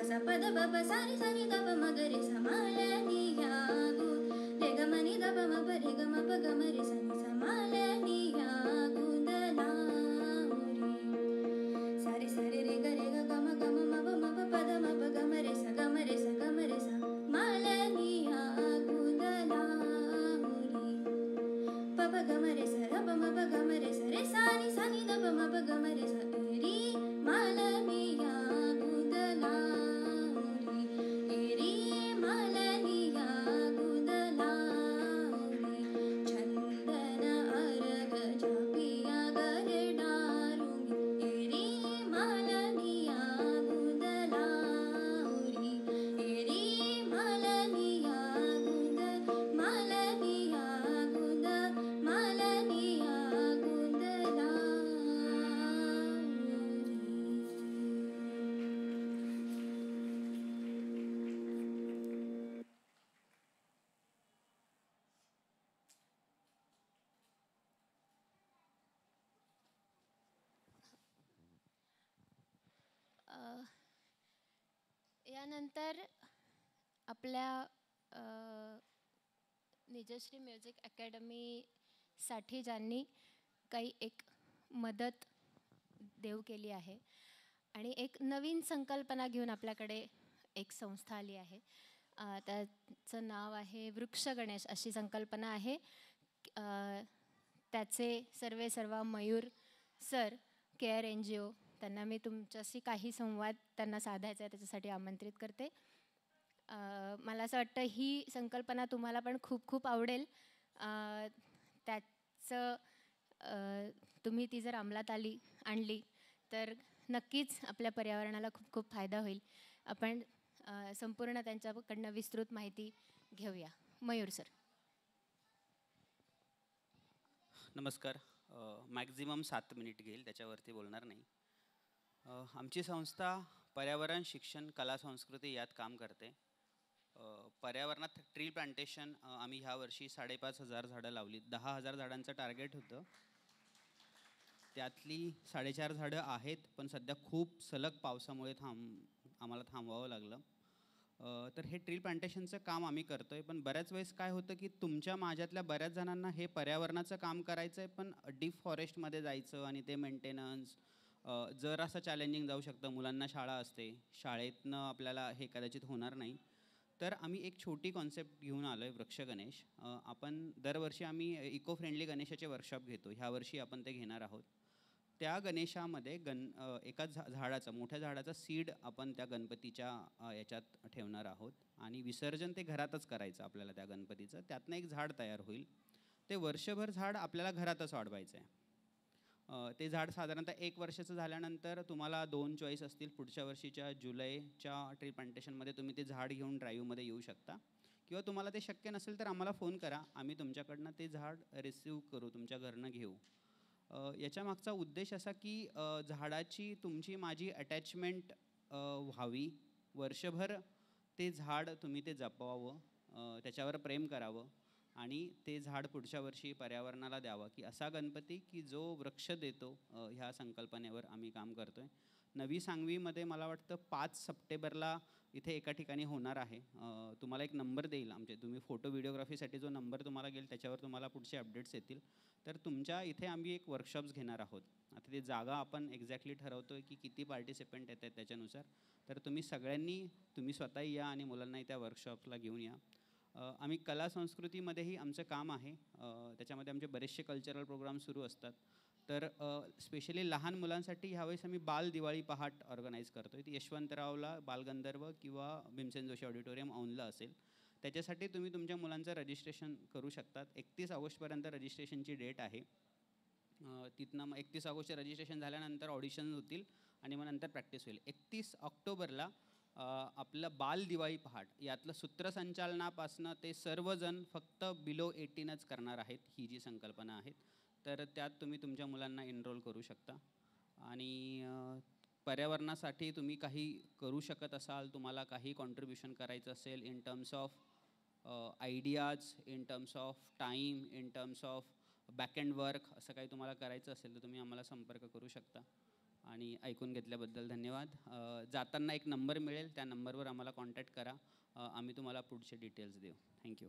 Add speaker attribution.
Speaker 1: सा पद ब प सा नी सा नी द प म ग रे सा मा ल नी या गु रे ग म नी द प म प रे ग म प ग म रे सा नी सा मा ल नी या गु द ला रे सा रे रे ग ग म म प प द म प ग म रे सा ग म रे सा ग म रे सा मा ल नी या गु द ला रे प प ग म रे सा र प म प ग म रे सा रे सा नी द प म प ग म रे सा री मा ल नी या गु द ला रे री मा ल नी या गु द ला रे चंदन अर्घ झापिया गरडारुंगी री मा ल नी या गु द ला रे री मा ल नी या गु द मा ल नी या गु द मा ल नी या गु द ला
Speaker 2: यानंतर आपल्या निजश्री म्युझिक अकॅडमीसाठी ज्यांनी काही एक मदत देव केली आहे आणि एक नवीन संकल्पना घेऊन आपल्याकडे एक संस्था आली आहे. त्याचं नाव आहे वृक्ष गणेश अशी संकल्पना आहे. त्याचे सर्वा मयूर सर केअर NGO त्यांना मी तुमच्याशी काही संवाद त्यांना साधायचा आहे त्याच्यासाठी आमंत्रित करते. मला असं वाटतं ही संकल्पना तुम्हाला पण खूप खूप आवडेल. त्याचं तुम्ही ती जर अंमलात आणली तर नक्कीच आपल्या पर्यावरणाला खूप खूप फायदा होईल. आपण संपूर्ण त्यांच्याकडनं विस्तृत माहिती घेऊया. मयूर सर.
Speaker 3: नमस्कार. मॅक्झिमम 7 मिनिट घेईल, त्याच्यावरती बोलणार नाही. आमची संस्था पर्यावरण, शिक्षण, कला, संस्कृती यात काम करते. पर्यावरणात ट्री प्लांटेशन आम्ही ह्या वर्षी 5,500 झाडं लावली. 10,000 झाडांचं टार्गेट होतं. त्यातली 4.5 झाडं आहेत, पण सध्या खूप सलग पावसामुळे आम्हाला थांबवावं लागलं. तर हे ट्री प्लांटेशनचं काम आम्ही करतो आहे. पण बऱ्याच वेळेस काय होतं की तुमच्या माझ्यातल्या बऱ्याच जणांना हे पर्यावरणाचं काम करायचं आहे, पण डीप फॉरेस्टमध्ये जायचं आणि ते मेंटेनन्स जरासं चॅलेंजिंग जाऊ शकतं. मुलांना शाळा असते, शाळेतनं आपल्याला हे कदाचित होणार नाही. तर आम्ही एक छोटी कॉन्सेप्ट घेऊन आलो आहे, वृक्ष गणेश. आपण दरवर्षी आम्ही इको फ्रेंडली गणेशाचे वर्कशॉप घेतो. ह्या वर्षी आपण ते घेणार आहोत. त्या गणेशामध्ये एका झाडाचं, मोठ्या झाडाचं सीड आपण त्या गणपतीच्या याच्यात ठेवणार आहोत आणि विसर्जन ते घरातच करायचं आपल्याला त्या गणपतीचं. त्यातनं एक झाड तयार होईल. ते वर्षभर झाड आपल्याला घरातच वाढवायचं आहे. ते झाड साधारणतः 1 वर्षाचं झाल्यानंतर तुम्हाला 2 चॉईस असतील. पुढच्या वर्षीच्या जुलैच्या ट्री प्लांटेशनमध्ये तुम्ही ते झाड घेऊन ड्राईव्हमध्ये येऊ शकता, किंवा तुम्हाला ते शक्य नसेल तर आम्हाला फोन करा. आम्ही तुमच्याकडनं ते झाड रिसीव करू, तुमच्या घरनं घेऊ. याच्या मागचा उद्देश असा की झाडाची तुमची माझी अटॅचमेंट व्हावी. वर्षभर ते झाड तुम्ही ते जपवावं, त्याच्यावर प्रेम करावं आणि ते झाड पुढच्या वर्षी पर्यावरणाला द्यावं, की असा गणपती की जो वृक्ष देतो. ह्या संकल्पनेवर आम्ही काम करतो आहे. नवी सांगवीमध्ये मला वाटतं 5 सप्टेंबरला इथे एका ठिकाणी होणार आहे. तुम्हाला एक नंबर देईल तुम्ही फोटो व्हिडिओग्राफीसाठी जो नंबर तुम्हाला घेईल त्याच्यावर तुम्हाला पुढचे अपडेट्स येतील. तर तुमच्या इथे आम्ही एक वर्कशॉप्स घेणार आहोत. आता ते जागा आपण एक्झॅक्टली ठरवतो आहे की किती पार्टिसिपेंट येत आहेत त्याच्यानुसार. तर तुम्ही सगळ्यांनी, तुम्ही स्वतःही या आणि मुलांनाही त्या वर्कशॉपला घेऊन या. आम्ही कला संस्कृतीमध्येही आमचं काम आहे. त्याच्यामध्ये आमचे बरेचसे कल्चरल प्रोग्राम सुरू असतात. तर स्पेशली लहान मुलांसाठी ह्यावेळेस आम्ही बाल दिवाळी पहाट ऑर्गनाईज करतो आहे. ती यशवंतरावला बालगंधर्व किंवा भीमसेन जोशी ऑडिटोरियम औंधला असेल. त्याच्यासाठी तुम्ही तुमच्या मुलांचं रजिस्ट्रेशन करू शकतात. 31 ऑगस्टपर्यंत रजिस्ट्रेशनची डेट आहे. तिथनं मग 31 ऑगस्टचे रजिस्ट्रेशन झाल्यानंतर ऑडिशन होतील आणि मग नंतर प्रॅक्टिस होईल. 31 ऑक्टोबरला आपलं बाल दिवाळी पहाट यातलं सूत्रसंचालनापासनं ते सर्वजण फक्त बिलो 18च करणार आहेत. ही जी संकल्पना आहे, तर त्यात तुम्ही तुमच्या मुलांना एनरोल करू शकता. आणि पर्यावरणासाठी तुम्ही काही करू शकत असाल, तुम्हाला काही कॉन्ट्रीब्युशन करायचं असेल in terms of ideas, in terms of time, in terms of backend work, असं काही तुम्हाला करायचं असेल तर तुम्ही आम्हाला संपर्क करू शकता. आणि ऐकून घेतल्याबद्दल धन्यवाद. जाताना एक नंबर मिळेल, त्या नंबरवर आम्हाला कॉन्टॅक्ट करा. आम्ही तुम्हाला पुढचे डिटेल्स देऊ. थँक्यू.